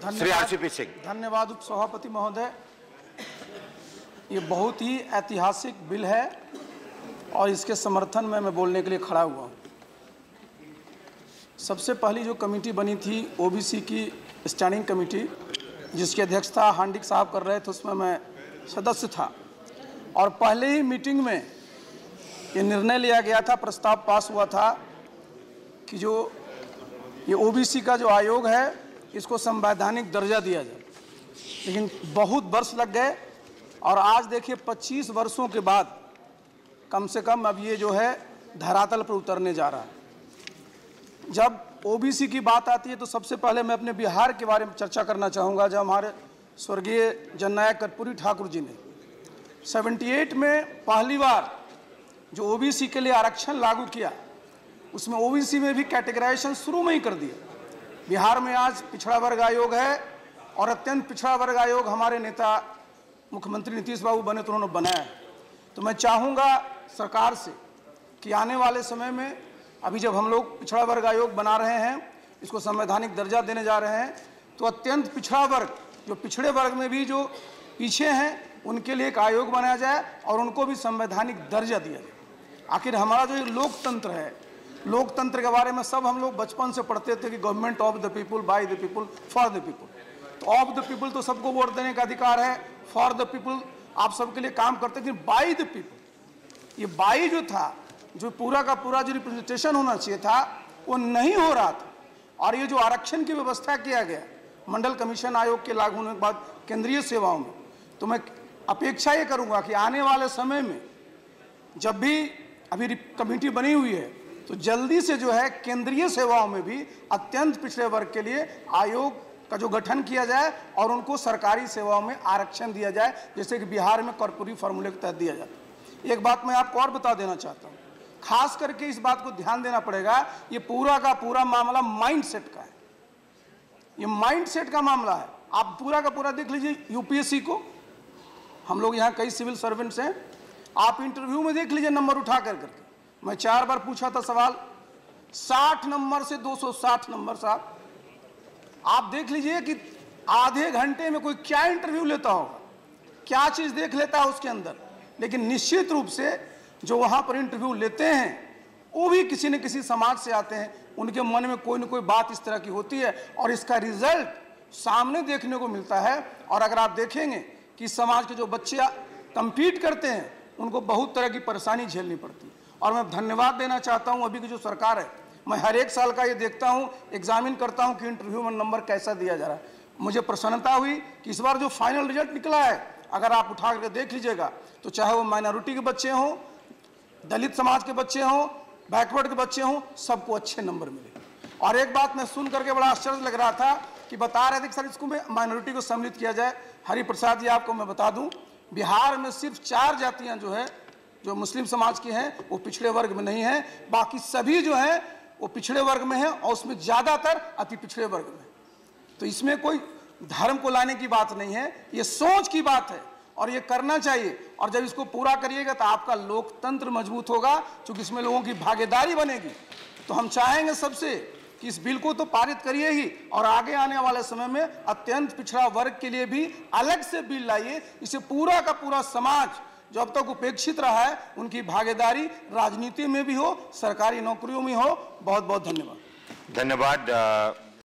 Shri RCP Singh. धन्यवाद उप सभापति महोदय। ये बहुत ही ऐतिहासिक बिल है और इसके समर्थन में मैं बोलने के लिए खड़ा हुआ हूँ। सबसे पहली जो कमेटी बनी थी ओबीसी की स्टैंडिंग कमेटी, जिसकी अध्यक्षता हांडिक साहब कर रहे थे, उसमें मैं सदस्य था और पहले ही मीटिंग में ये निर्णय लिया गया था, प्रस्ताव पास हुआ था कि जो ये ओबीसी का जो आयोग है इसको संवैधानिक दर्जा दिया जाए। लेकिन बहुत वर्ष लग गए और आज देखिए 25 वर्षों के बाद कम से कम अब ये जो है धरातल पर उतरने जा रहा है। जब ओबीसी की बात आती है तो सबसे पहले मैं अपने बिहार के बारे में चर्चा करना चाहूँगा। जब हमारे स्वर्गीय जननायक कर्पूरी ठाकुर जी ने 78 में पहली बार जो ओबीसी के लिए आरक्षण लागू किया, उसमें ओबीसी में भी कैटेगराइजेशन शुरू में ही कर दिया। बिहार में आज पिछड़ा वर्ग आयोग है और अत्यंत पिछड़ा वर्ग आयोग हमारे नेता मुख्यमंत्री नीतीश बाबू बने तो उन्होंने बनाया है। तो मैं चाहूँगा सरकार से कि आने वाले समय में अभी जब हम लोग पिछड़ा वर्ग आयोग बना रहे हैं, इसको संवैधानिक दर्जा देने जा रहे हैं, तो अत्यंत पिछड़ा वर्ग, जो पिछड़े वर्ग में भी जो पीछे हैं, उनके लिए एक आयोग बनाया जाए और उनको भी संवैधानिक दर्जा दिया जाए। आखिर हमारा जो लोकतंत्र है, लोकतंत्र के बारे में सब हम लोग बचपन से पढ़ते थे कि government of the people, by the people, for the people. तो ऑफ द पीपुल तो सबको वोट देने का अधिकार है, फॉर द पीपुल आप सबके लिए काम करते, लेकिन बाय द पीपुल, ये बाई जो था, जो पूरा का पूरा जो रिप्रेजेंटेशन होना चाहिए था, वो नहीं हो रहा था। और ये जो आरक्षण की व्यवस्था किया गया मंडल कमीशन आयोग के लागू होने के बाद केंद्रीय सेवाओं में, तो मैं अपेक्षा ये करूंगा कि आने वाले समय में जब भी अभी कमेटी बनी हुई है तो जल्दी से जो है केंद्रीय सेवाओं में भी अत्यंत पिछड़े वर्ग के लिए आयोग का जो गठन किया जाए और उनको सरकारी सेवाओं में आरक्षण दिया जाए, जैसे कि बिहार में कर्पूरी फार्मूले के तहत दिया जाता है। एक बात मैं आपको और बता देना चाहता हूँ, खास करके इस बात को ध्यान देना पड़ेगा, ये पूरा का पूरा मामला माइंड सेट का है। ये माइंड सेट का मामला है। आप पूरा का पूरा देख लीजिए यूपीएससी को, हम लोग यहाँ कई सिविल सर्वेंट्स हैं, आप इंटरव्यू में देख लीजिए नंबर उठा करके। मैं 4 बार पूछा था सवाल, 60 नंबर से 260 नंबर। साहब आप देख लीजिए कि आधे घंटे में कोई क्या इंटरव्यू लेता होगा, क्या चीज देख लेता है उसके अंदर। लेकिन निश्चित रूप से जो वहां पर इंटरव्यू लेते हैं वो भी किसी न किसी समाज से आते हैं, उनके मन में कोई न कोई बात इस तरह की होती है और इसका रिजल्ट सामने देखने को मिलता है। और अगर आप देखेंगे कि समाज के जो बच्चे कंपीट करते हैं उनको बहुत तरह की परेशानी झेलनी पड़ती है। और मैं धन्यवाद देना चाहता हूं अभी की जो सरकार है, मैं हर एक साल का ये देखता हूं, एग्जामिन करता हूं कि इंटरव्यू में नंबर कैसा दिया जा रहा है। मुझे प्रसन्नता हुई कि इस बार जो फाइनल रिजल्ट निकला है, अगर आप उठा करके देख लीजिएगा, तो चाहे वो माइनॉरिटी के बच्चे हों, दलित समाज के बच्चे हों, बैकवर्ड के बच्चे हों, सबको अच्छे नंबर मिले। और एक बात मैं सुन करके बड़ा आश्चर्य लग रहा था कि बता रहे थे कि सर इसको माइनॉरिटी को सम्मिलित किया जाए। हरिप्रसाद जी, आपको मैं बता दूं, बिहार में सिर्फ 4 जातियां जो है, जो मुस्लिम समाज की हैं, वो पिछड़े वर्ग में नहीं है, बाकी सभी जो है वो पिछड़े वर्ग में है और उसमें ज्यादातर अति पिछड़े वर्ग में। तो इसमें कोई धर्म को लाने की बात नहीं है, ये सोच की बात है और ये करना चाहिए। और जब इसको पूरा करिएगा तो आपका लोकतंत्र मजबूत होगा, क्योंकि इसमें लोगों की भागीदारी बनेगी। तो हम चाहेंगे सबसे कि इस बिल को तो पारित करिए ही, और आगे आने वाले समय में अत्यंत पिछड़ा वर्ग के लिए भी अलग से बिल लाइए। इसे पूरा का पूरा समाज जो अब तक उपेक्षित रहा है, उनकी भागीदारी राजनीति में भी हो, सरकारी नौकरियों में हो। बहुत बहुत धन्यवाद। धन्यवाद।